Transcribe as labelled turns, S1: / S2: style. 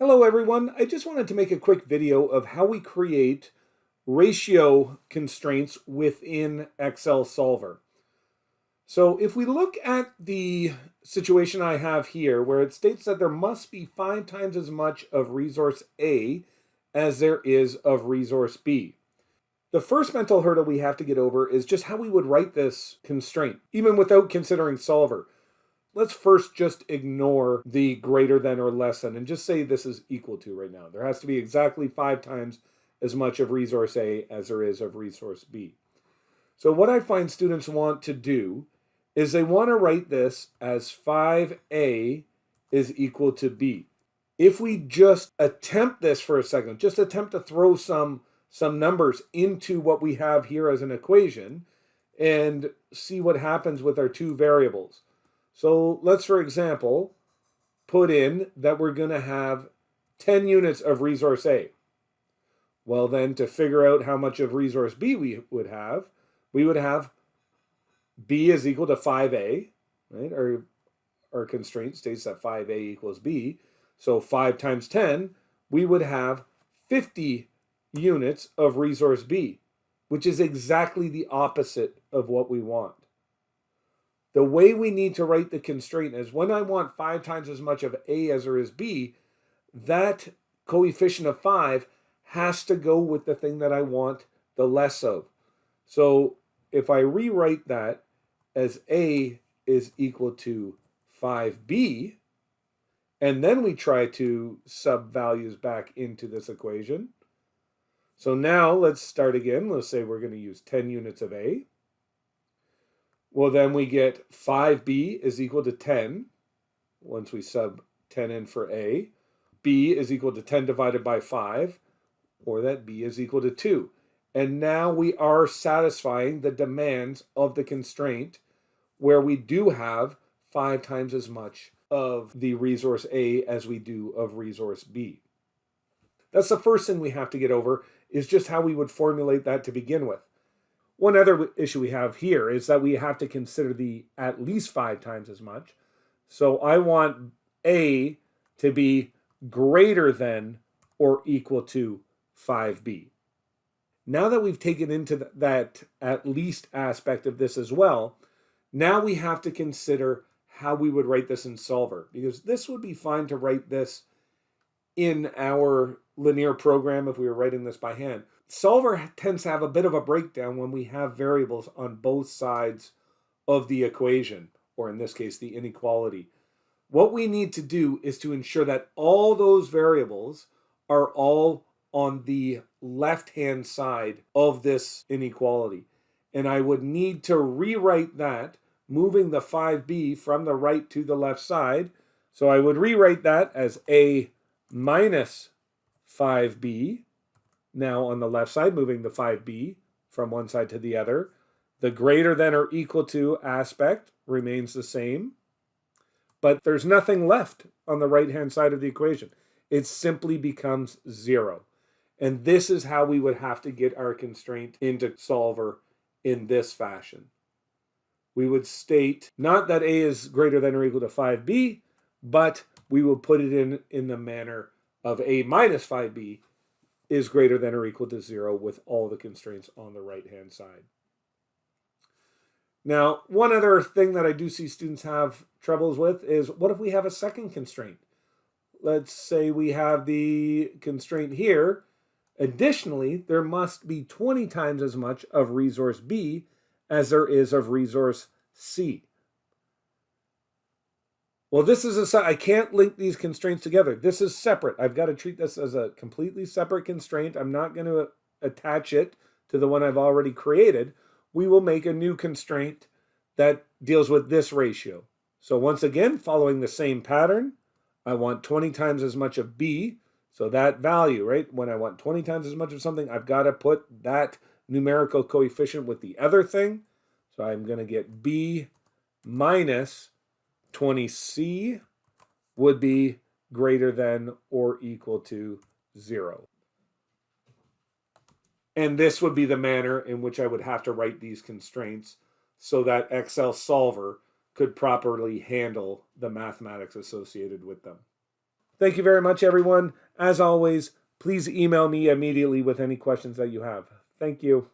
S1: Hello everyone, I just wanted to make a quick video of how we create ratio constraints within Excel Solver. So if we look at the situation I have here where it states that there must be 5 times as much of resource A as there is of resource B. The first mental hurdle we have to get over is just how we would write this constraint, even without considering Solver. Let's first just ignore the greater than or less than and just say this is equal to right now. There has to be exactly 5 times as much of resource A as there is of resource B. So what I find students want to do is they want to write this as 5A is equal to B. If we just attempt this for a second, just attempt to throw some numbers into what we have here as an equation and see what happens with our two variables. So let's, for example, put in that we're going to have 10 units of resource A. Well, then to figure out how much of resource B we would have B is equal to 5A, right? Our constraint states that 5A equals B. So 5 times 10, we would have 50 units of resource B, which is exactly the opposite of what we want. The way we need to write the constraint is when I want 5 times as much of A as there is B, that coefficient of 5 has to go with the thing that I want the less of. So if I rewrite that as A is equal to 5B, and then we try to sub values back into this equation. So now let's start again. Let's say we're going to use 10 units of A. Well, then we get 5B is equal to 10 once we sub 10 in for A. B is equal to 10 divided by 5, or that B is equal to 2. And now we are satisfying the demands of the constraint where we do have 5 times as much of the resource A as we do of resource B. That's the first thing we have to get over, is just how we would formulate that to begin with. One other issue we have here is that we have to consider the at least 5 times as much. So I want A to be greater than or equal to 5B. Now that we've taken into that at least aspect of this as well, now we have to consider how we would write this in Solver, because this would be fine to write this in our linear program if we were writing this by hand. Solver tends to have a bit of a breakdown when we have variables on both sides of the equation, or in this case, the inequality. What we need to do is to ensure that all those variables are all on the left-hand side of this inequality. And I would need to rewrite that, moving the 5B from the right to the left side. So I would rewrite that as A minus 5B. Now on the left side, moving the 5B from one side to the other. The greater than or equal to aspect remains the same, but there's nothing left on the right-hand side of the equation. It simply becomes 0. And this is how we would have to get our constraint into Solver in this fashion. We would state not that A is greater than or equal to 5B, but we will put it in the manner of A minus 5B is greater than or equal to 0 with all the constraints on the right-hand side. Now, one other thing that I do see students have troubles with is, what if we have a second constraint? Let's say we have the constraint here. Additionally, there must be 20 times as much of resource B as there is of resource C. Well, this is I can't link these constraints together. This is separate. I've got to treat this as a completely separate constraint. I'm not going to attach it to the one I've already created. We will make a new constraint that deals with this ratio. So once again, following the same pattern, I want 20 times as much of B. So that value, right? When I want 20 times as much of something, I've got to put that numerical coefficient with the other thing. So I'm going to get B minus 20C would be greater than or equal to 0. And this would be the manner in which I would have to write these constraints so that Excel Solver could properly handle the mathematics associated with them. Thank you very much, everyone. As always, please email me immediately with any questions that you have. Thank you.